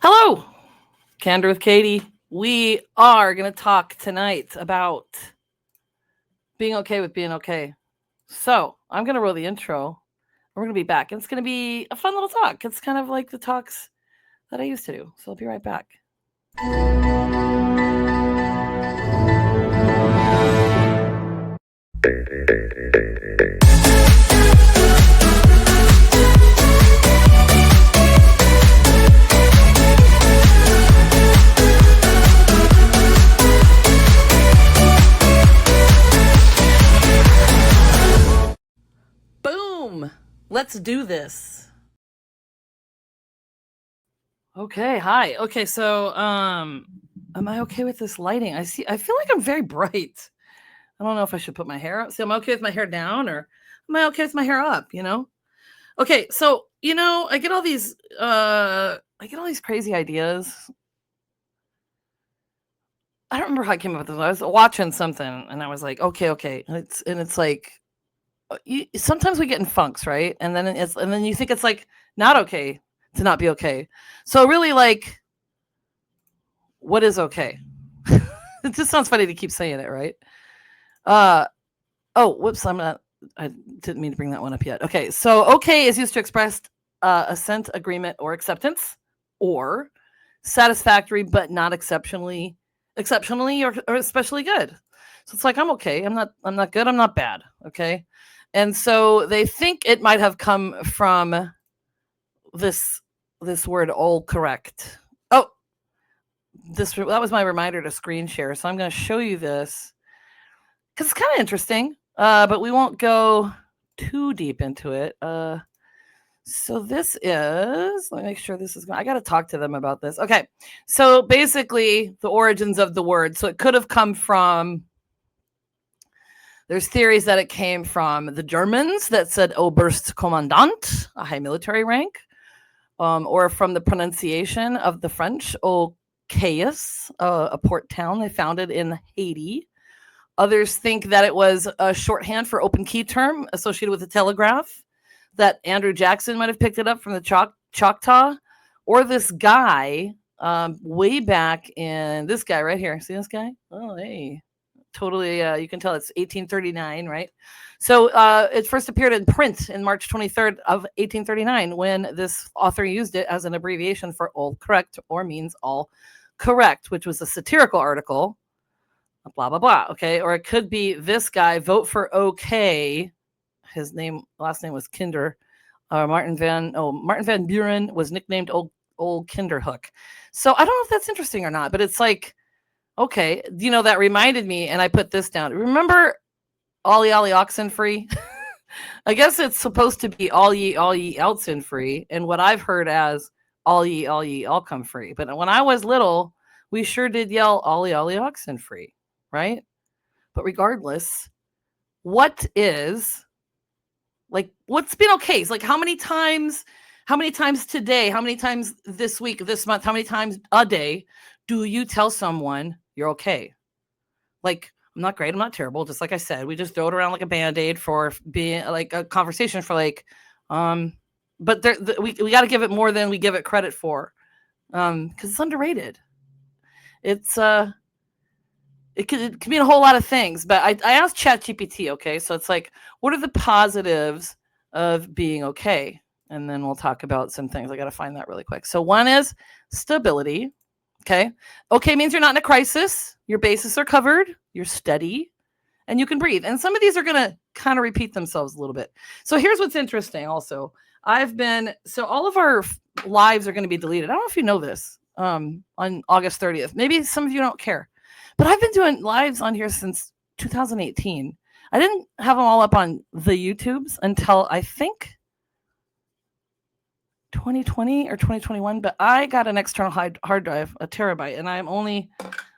Hello, Candor with Katie. We are going to talk tonight about being okay with being okay. So I'm going to roll the intro. We're going to be back, and it's going to be a fun little talk. It's kind of like the talks that I used to do. So I'll be right back. Boom! Let's do this. Okay, hi. Okay, so am I okay with this lighting? I feel like I'm very bright. I don't know if I should put my hair up. See, am I okay with my hair down, or am I okay with my hair up, Okay, so I get all these crazy ideas. I don't remember how I came up with this. I was watching something and I was like, okay. And it's like sometimes we get in funks, right? And then you think it's like not okay to not be okay. So really, like, what is okay? It just sounds funny to keep saying it, right? Oh, whoops, I didn't mean to bring that one up yet. Okay, so okay is used to express assent, agreement, or acceptance, or satisfactory but not exceptionally or especially good. So it's like I'm okay, I'm not good, I'm not bad. Okay. And so they think it might have come from this word all correct. Oh, that was my reminder to screen share. So I'm going to show you this because it's kind of interesting, but we won't go too deep into it. So this is, let me make sure this is going, I got to talk to them about this. Okay. So basically the origins of the word. So it could have come from, there's theories that it came from the Germans that said Oberstkommandant, a high military rank, or from the pronunciation of the French, Cayes, a port town they founded in Haiti. Others think that it was a shorthand for open key term associated with the telegraph, that Andrew Jackson might have picked it up from the Choctaw, or this guy way back in, this guy right here. See this guy? Oh, hey. Totally, you can tell it's 1839, right? So it first appeared in print in March 23rd of 1839 when this author used it as an abbreviation for all correct, or means all correct, which was a satirical article, blah, blah, blah. Okay. Or it could be this guy, vote for okay. His last name was Kinder. Martin Van Buren was nicknamed old Kinderhook. So I don't know if that's interesting or not, but it's like, okay, that reminded me, and I put this down. Remember Ollie Oxen Free? I guess it's supposed to be all ye oxen free, and what I've heard as all ye all come free. But when I was little, we sure did yell Ollie Oxen Free, right? But regardless, what's been okay? It's like how many times today, how many times this week, this month, how many times a day do you tell someone you're okay? Like, I'm not great, I'm not terrible. Just like I said, we just throw it around like a band-aid for being like a conversation for like, but we got to give it more than we give it credit for, because it's underrated. It's it could mean a whole lot of things. But I asked ChatGPT, okay, so it's like, what are the positives of being okay? And then we'll talk about some things. I got to find that really quick. So one is stability. Okay. Okay means you're not in a crisis. Your bases are covered. You're steady and you can breathe. And some of these are going to kind of repeat themselves a little bit. So here's what's interesting also. So all of our lives are going to be deleted. I don't know if you know this, on August 30th. Maybe some of you don't care, but I've been doing lives on here since 2018. I didn't have them all up on the YouTubes until I think 2020 or 2021, but I got an external hard drive, a terabyte, and I'm only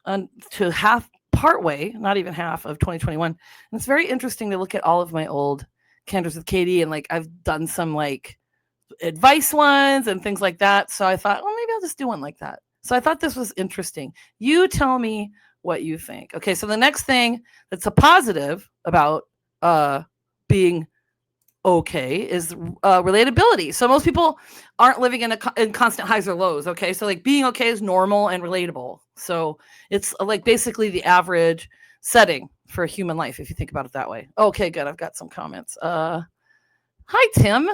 to part way, not even half of 2021. And it's very interesting to look at all of my old Candors with Katie, and like I've done some like advice ones and things like that. So I thought, well, maybe I'll just do one like that. So I thought this was interesting. You tell me what you think. Okay, so the next thing that's a positive about being okay is relatability. So most people aren't living in constant highs or lows. Okay, so like being okay is normal and relatable. So it's like basically the average setting for a human life if you think about it that way. Okay, good. I've got some comments. Hi Tim.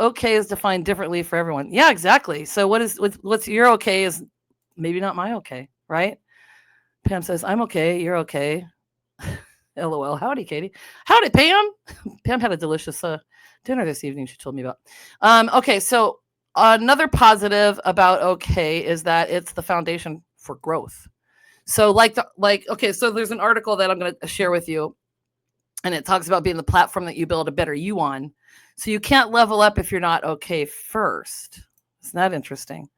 Okay is defined differently for everyone. Yeah, exactly. So what's your okay is maybe not my okay, right? Pam says I'm okay. You're okay. LOL. Howdy, Katie. Howdy, Pam. Pam had a delicious dinner this evening. She told me about. Okay, so another positive about okay is that it's the foundation for growth. So okay, so there's an article that I'm going to share with you, and it talks about being the platform that you build a better you on. So you can't level up if you're not okay first. Isn't that interesting?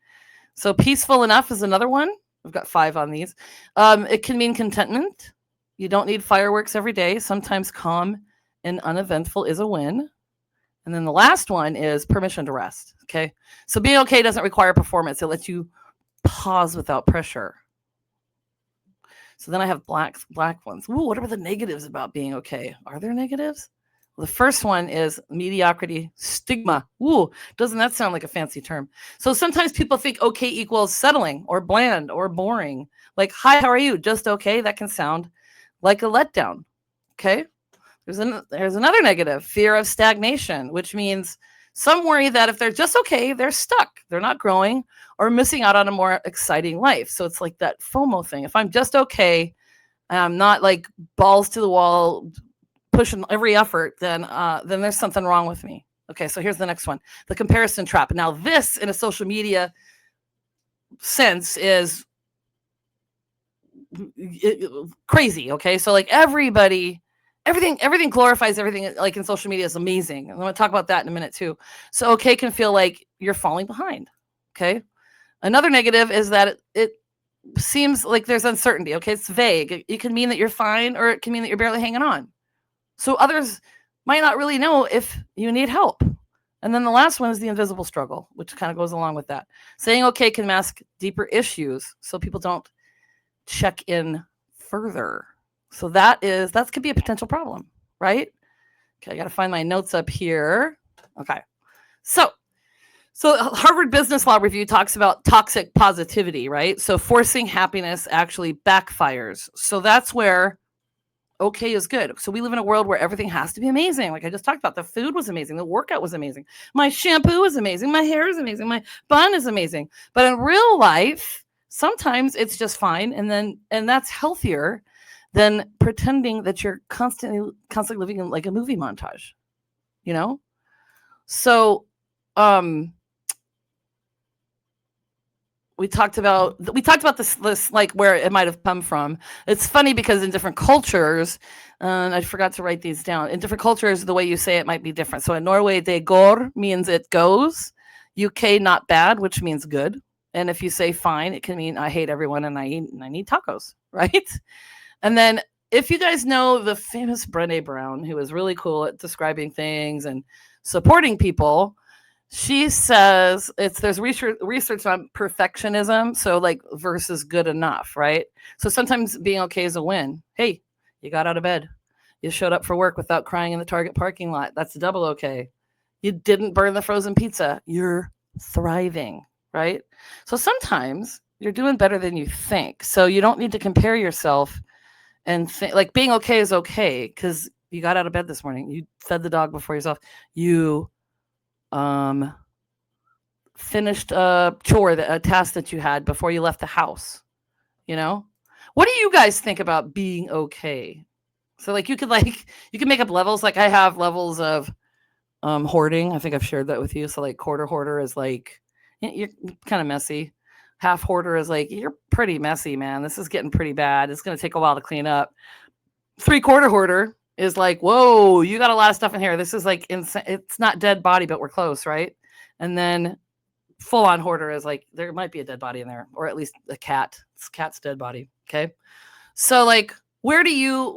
So peaceful enough is another one. I've got 5 on these. It can mean contentment. You don't need fireworks every day. Sometimes calm and uneventful is a win. And then the last one is permission to rest. Okay. So being okay doesn't require performance. It lets you pause without pressure. So then I have black ones. Ooh, what are the negatives about being okay? Are there negatives? Well, the first one is mediocrity stigma. Ooh, doesn't that sound like a fancy term? So sometimes people think okay equals settling or bland or boring. Like, hi, how are you? Just okay. That can sound like a letdown. Okay. There's another negative, fear of stagnation, which means some worry that if they're just okay, they're stuck. They're not growing or missing out on a more exciting life. So it's like that FOMO thing. If I'm just okay, I'm not like balls to the wall, pushing every effort, then there's something wrong with me. Okay, so here's the next one, the comparison trap. Now this in a social media sense is crazy. Okay, so like everything glorifies everything like in social media is amazing. I'm going to talk about that in a minute too. So okay can feel like you're falling behind. Okay, another negative is that it seems like there's uncertainty. Okay, it's vague. It can mean that you're fine, or it can mean that you're barely hanging on. So others might not really know if you need help. And then the last one is the invisible struggle, which kind of goes along with that. Saying okay can mask deeper issues, so people don't check in further. So that could be a potential problem, right? Okay, I got to find my notes up here. Okay. So Harvard Business Law Review talks about toxic positivity, right? So forcing happiness actually backfires. So that's where okay is good. So we live in a world where everything has to be amazing. Like I just talked about, the food was amazing. The workout was amazing. My shampoo is amazing. My hair is amazing. My bun is amazing. But in real life, sometimes it's just fine. And that's healthier than pretending that you're constantly living in like a movie montage, you know? So, we talked about this like where it might have come from. It's funny because in different cultures, and I forgot to write these down. In different cultures, the way you say it might be different. So in Norway, det går means it goes. UK, not bad, which means good. And if you say fine, it can mean I hate everyone and I need tacos, right? And then if you guys know the famous Brené Brown, who is really cool at describing things and supporting people, she says there's research on perfectionism, so like versus good enough, right? So sometimes being okay is a win. Hey, you got out of bed. You showed up for work without crying in the Target parking lot. That's double okay. You didn't burn the frozen pizza. You're thriving, right? So sometimes you're doing better than you think. So you don't need to compare yourself and think like being okay is okay because you got out of bed this morning. You fed the dog before yourself. You finished a chore, a task that you had before you left the house. You know, what do you guys think about being okay? So like you could make up levels. Like I have levels of hoarding. I think I've shared that with you. So like quarter hoarder is like you're kind of messy. Half hoarder is like you're pretty messy, man. This is getting pretty bad. It's going to take a while to clean up. 3/4 hoarder is like, whoa, you got a lot of stuff in here. This is like insane. It's not dead body, but we're close, right? And then full on hoarder is like there might be a dead body in there, or at least a cat. It's cat's dead body. Okay. So like where do you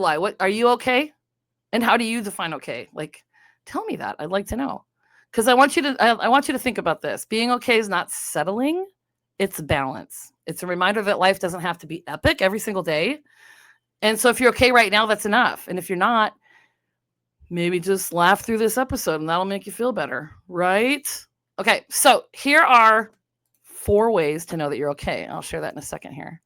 lie? What are you okay? And how do you define okay? Like tell me that. I'd like to know. Because I want you to think about this. Being okay is not settling, it's balance. It's a reminder that life doesn't have to be epic every single day. And so if you're okay right now, that's enough. And if you're not, maybe just laugh through this episode and that'll make you feel better, right? Okay, so here are 4 ways to know that you're okay. I'll share that in a second here.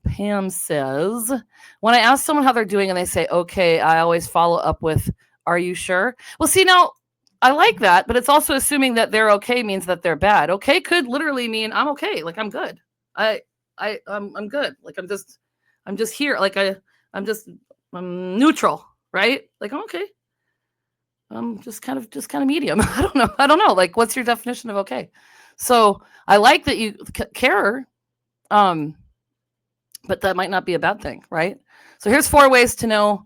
Pam says, when I ask someone how they're doing and they say, okay, I always follow up with, are you sure? Well, see, now I like that, but it's also assuming that they're okay means that they're bad. Okay could literally mean I'm okay. Like I'm good. I'm good. Like I'm just here. Like I'm neutral, right? Like I'm okay. I'm just kind of medium. I don't know. Like, what's your definition of okay? So I like that you care. But that might not be a bad thing, right? So here's 4 ways to know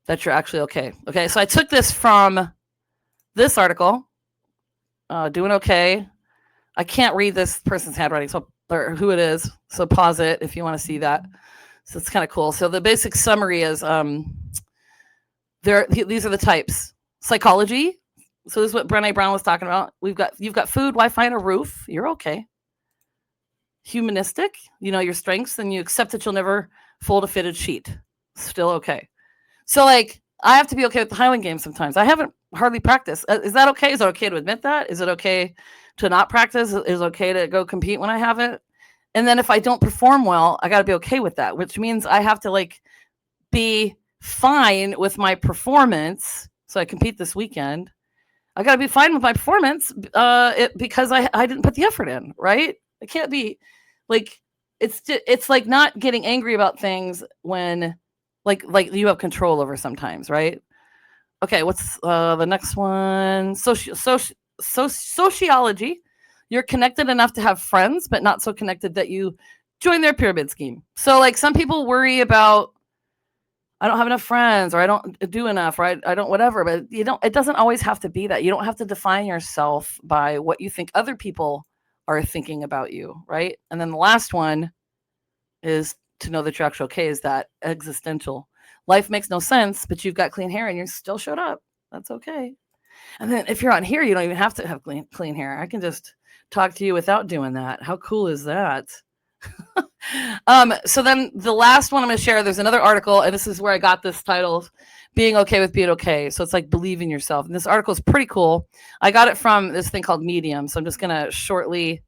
that you're actually okay. Okay, so I took this from this article, Doing Okay. I can't read this person's handwriting, or who it is, so pause it if you want to see that. So it's kind of cool. So the basic summary is these are the types. Psychology. So this is what Brené Brown was talking about. You've got food, Wi-Fi, and a roof. You're okay. Humanistic, you know your strengths, and you accept that you'll never fold a fitted sheet. Still okay. So like I have to be okay with the Highland Games sometimes. I haven't hardly practiced. Is that okay? Is it okay to admit that? Is it okay to not practice? Is it okay to go compete when I haven't? And then if I don't perform well, I got to be okay with that, which means I have to like be fine with my performance. So I compete this weekend. I got to be fine with my performance because I didn't put the effort in, right? I can't be like it's like not getting angry about things when like you have control over sometimes, right? Okay, what's the next one? Sociology. You're connected enough to have friends, but not so connected that you join their pyramid scheme. So like some people worry about I don't have enough friends or I don't do enough, right? I don't whatever, but it doesn't always have to be that. You don't have to define yourself by what you think other people are thinking about you, right? And then the last one is to know that you're actually okay is that existential. Life makes no sense, but you've got clean hair and you still showed up. That's okay. And then if you're on here, you don't even have to have clean hair. I can just talk to you without doing that. How cool is that? So then the last one I'm going to share, there's another article, and this is where I got this title, Being Okay with Being Okay. So it's like believe in yourself. And this article is pretty cool. I got it from this thing called Medium. So I'm just going to shortly,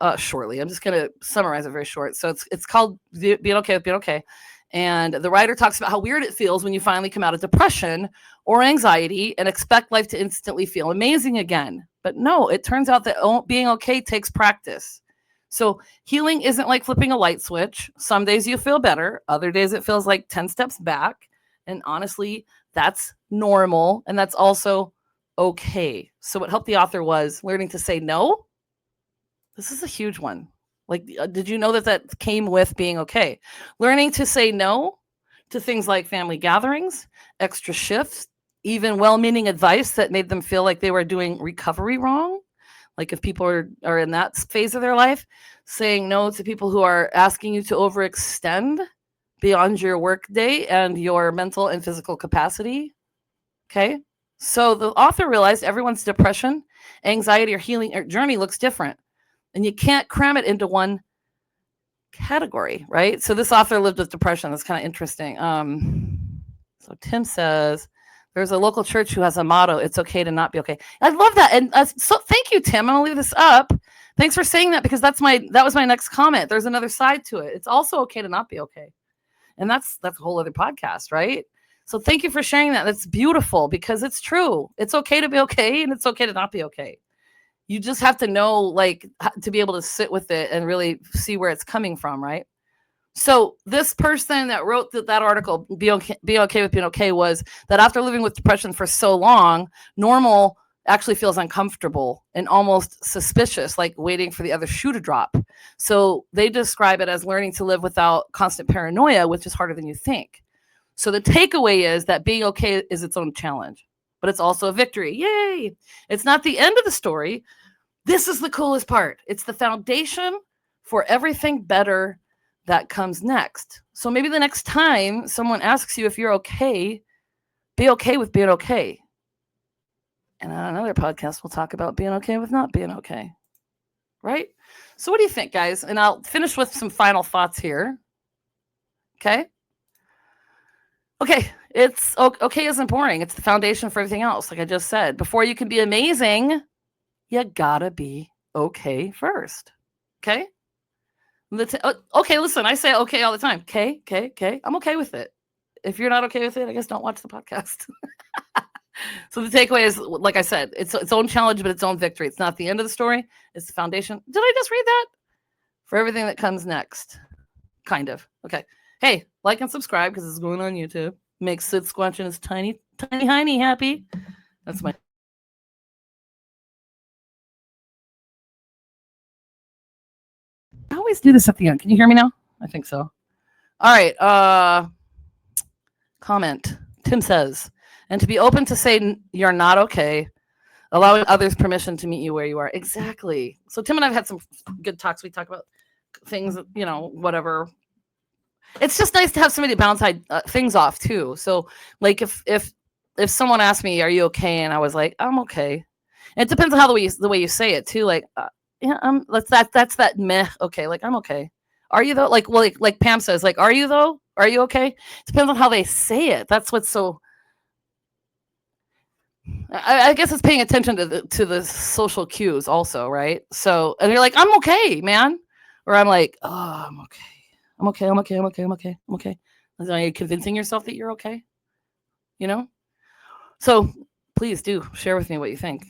I'm just going to summarize it very short. So it's called Being Okay with Being Okay. And the writer talks about how weird it feels when you finally come out of depression or anxiety and expect life to instantly feel amazing again. But no, it turns out that being okay takes practice. So healing isn't like flipping a light switch. Some days you feel better. Other days it feels like 10 steps back. And honestly, that's normal. And that's also okay. So what helped the author was learning to say no. This is a huge one. Like, did you know that came with being okay? Learning to say no to things like family gatherings, extra shifts, even well-meaning advice that made them feel like they were doing recovery wrong. Like if people are in that phase of their life, saying no to people who are asking you to overextend beyond your work day and your mental and physical capacity. Okay. So the author realized everyone's depression, anxiety, or healing journey looks different. And you can't cram it into one category, right? So this author lived with depression. That's kind of interesting. So Tim says, there's a local church who has a motto, it's okay to not be okay. I love that. And so thank you, Tim. I'm gonna leave this up. Thanks for saying that because that was my next comment. There's another side to it. It's also okay to not be okay. And that's a whole other podcast, right? So thank you for sharing that. That's beautiful because it's true. It's okay to be okay and it's okay to not be okay. You just have to know, like, to be able to sit with it and really see where it's coming from, right? So this person that wrote that article, Be Okay with Being Okay, was that after living with depression for so long, normal actually feels uncomfortable and almost suspicious, like waiting for the other shoe to drop. So they describe it as learning to live without constant paranoia, which is harder than you think. So the takeaway is that being okay is its own challenge, but it's also a victory. Yay! It's not the end of the story. This is the coolest part. It's the foundation for everything better that comes next. So maybe the next time someone asks you if you're okay, be okay with being okay. And on another podcast, we'll talk about being okay with not being okay. Right? So what do you think, guys? And I'll finish with some final thoughts here. Okay? Okay, it's okay isn't boring. It's the foundation for everything else. Like I just said, before you can be amazing, you gotta be okay first. Okay. Okay, listen, I say okay all the time. Okay, okay, okay. I'm okay with it. If you're not okay with it, I guess don't watch the podcast. So the takeaway is, like I said, it's its own challenge, but its own victory. It's not the end of the story. It's the foundation. Did I just read that? For everything that comes next. Kind of. Okay. Hey, like and subscribe because it's going on YouTube. Makes Sid Squatch and his tiny hiney happy. That's my. I always do this at the end. Can you hear me now? I think so. All right. Comment. Tim says, and to be open to say you're not okay, allowing others permission to meet you where you are. Exactly. So Tim and I've had some good talks. We talk about things, whatever. It's just nice to have somebody to bounce things off too. So like if someone asked me, "Are you okay?" and I was like, "I'm okay." And it depends on how the way you say it too. Like, yeah, that's that meh. Okay, like I'm okay. Are you though? Like Pam says, like, are you though? Are you okay? It depends on how they say it. That's what's so. I guess it's paying attention to the social cues also, right? So, and you're like, I'm okay, man, or I'm like, oh, I'm okay. I'm okay. I'm okay. I'm okay. I'm okay. I'm okay. Are you convincing yourself that you're okay? You know? So please do share with me what you think.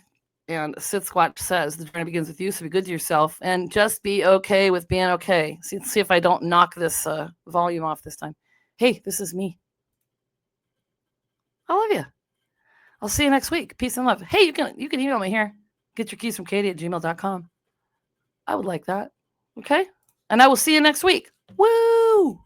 And Sid Squatch says the journey begins with you, so be good to yourself and just be okay with being okay. See if I don't knock this volume off this time. Hey, this is me. I love you. I'll see you next week. Peace and love. Hey, you can email me here. Get your keys from Katie@gmail.com. I would like that. Okay? And I will see you next week. Woo!